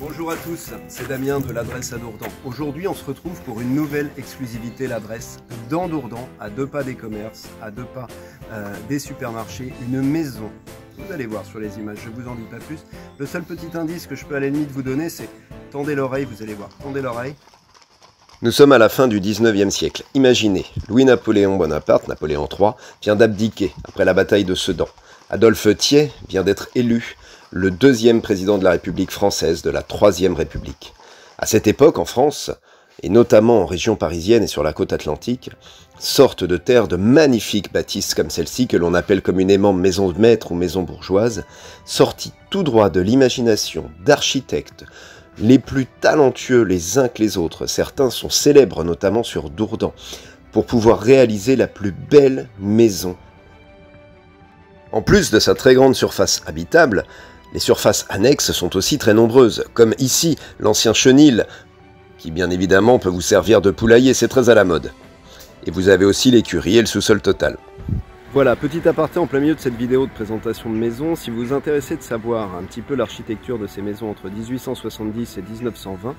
Bonjour à tous, c'est Damien de l'adresse à Dourdan. Aujourd'hui, on se retrouve pour une nouvelle exclusivité, l'adresse dans Dourdan, à 2 pas des commerces, à 2 pas des supermarchés, une maison. Vous allez voir sur les images, je vous en dis pas plus. Le seul petit indice que je peux à la limite vous donner, c'est tendez l'oreille, vous allez voir, tendez l'oreille. Nous sommes à la fin du 19e siècle. Imaginez, Louis-Napoléon Bonaparte, Napoléon III, vient d'abdiquer après la bataille de Sedan. Adolphe Thiers vient d'être élu le 2e président de la République française de la 3e République. À cette époque, en France, et notamment en région parisienne et sur la côte atlantique, sortent de terre de magnifiques bâtisses comme celle-ci, que l'on appelle communément maison de maître ou maison bourgeoise, sorties tout droit de l'imagination d'architectes les plus talentueux les uns que les autres. Certains sont célèbres, notamment sur Dourdan, pour pouvoir réaliser la plus belle maison. En plus de sa très grande surface habitable, les surfaces annexes sont aussi très nombreuses, comme ici l'ancien chenil, qui bien évidemment peut vous servir de poulailler, c'est très à la mode. Et vous avez aussi l'écurie et le sous-sol total. Voilà, petit aparté en plein milieu de cette vidéo de présentation de maisons. Si vous vous intéressez de savoir un petit peu l'architecture de ces maisons entre 1870 et 1920,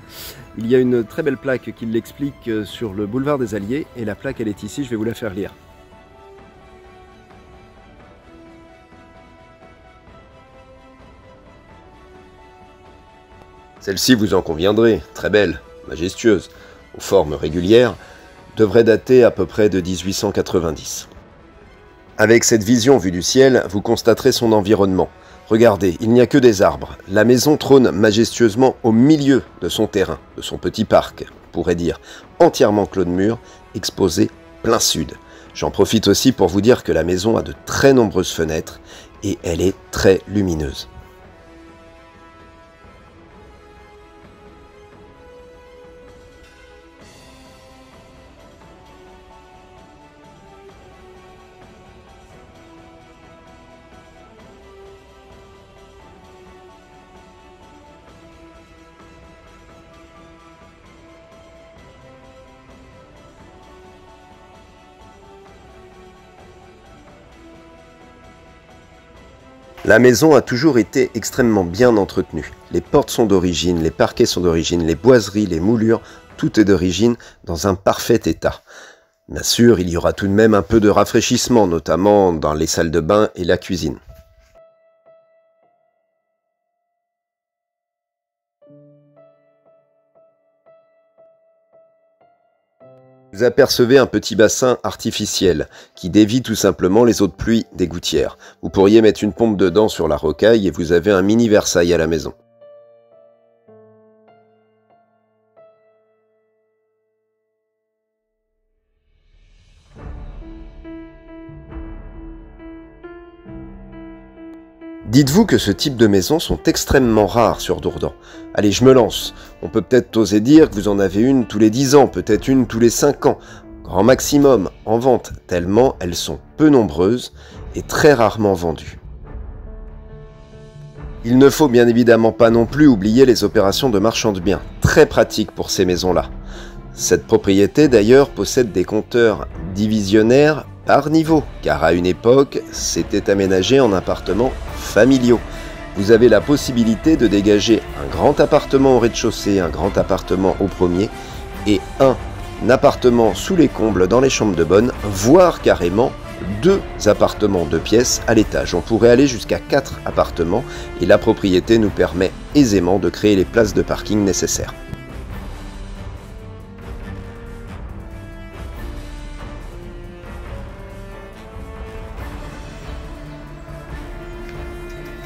il y a une très belle plaque qui l'explique sur le boulevard des Alliés, et la plaque elle est ici, je vais vous la faire lire. Celle-ci, vous en conviendrez, très belle, majestueuse, aux formes régulières, devrait dater à peu près de 1890. Avec cette vision vue du ciel, vous constaterez son environnement. Regardez, il n'y a que des arbres. La maison trône majestueusement au milieu de son terrain, de son petit parc, on pourrait dire, entièrement clos de murs, exposé plein sud. J'en profite aussi pour vous dire que la maison a de très nombreuses fenêtres et elle est très lumineuse. La maison a toujours été extrêmement bien entretenue. Les portes sont d'origine, les parquets sont d'origine, les boiseries, les moulures, tout est d'origine dans un parfait état. Bien sûr, il y aura tout de même un peu de rafraîchissement, notamment dans les salles de bain et la cuisine. Vous apercevez un petit bassin artificiel qui dévie tout simplement les eaux de pluie des gouttières. Vous pourriez mettre une pompe dedans sur la rocaille et vous avez un mini Versailles à la maison. Dites-vous que ce type de maisons sont extrêmement rares sur Dourdan. Allez, je me lance. On peut peut-être oser dire que vous en avez une tous les 10 ans, peut-être une tous les 5 ans. Grand maximum en vente, tellement elles sont peu nombreuses et très rarement vendues. Il ne faut bien évidemment pas non plus oublier les opérations de marchand de biens, très pratiques pour ces maisons-là. Cette propriété d'ailleurs possède des compteurs divisionnaires par niveau, car à une époque, c'était aménagé en appartements familiaux. Vous avez la possibilité de dégager un grand appartement au rez-de-chaussée, un grand appartement au premier, et un appartement sous les combles dans les chambres de bonne, voire carrément 2 appartements 2 pièces à l'étage. On pourrait aller jusqu'à 4 appartements, et la propriété nous permet aisément de créer les places de parking nécessaires.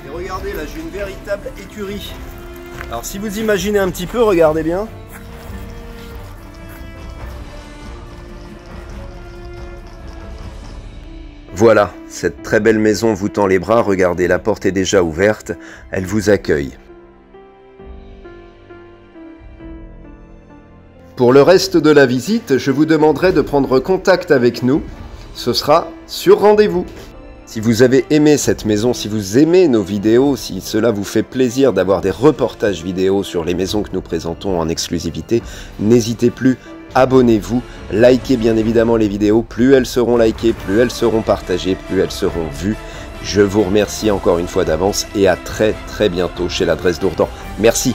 Et regardez, là j'ai une véritable écurie. Alors si vous imaginez un petit peu, regardez bien. Voilà, cette très belle maison vous tend les bras, regardez, la porte est déjà ouverte, elle vous accueille. Pour le reste de la visite, je vous demanderai de prendre contact avec nous, ce sera sur rendez-vous. Si vous avez aimé cette maison, si vous aimez nos vidéos, si cela vous fait plaisir d'avoir des reportages vidéo sur les maisons que nous présentons en exclusivité, n'hésitez plus, abonnez-vous, likez bien évidemment les vidéos, plus elles seront likées, plus elles seront partagées, plus elles seront vues. Je vous remercie encore une fois d'avance et à très bientôt chez l'adresse Dourdan. Merci.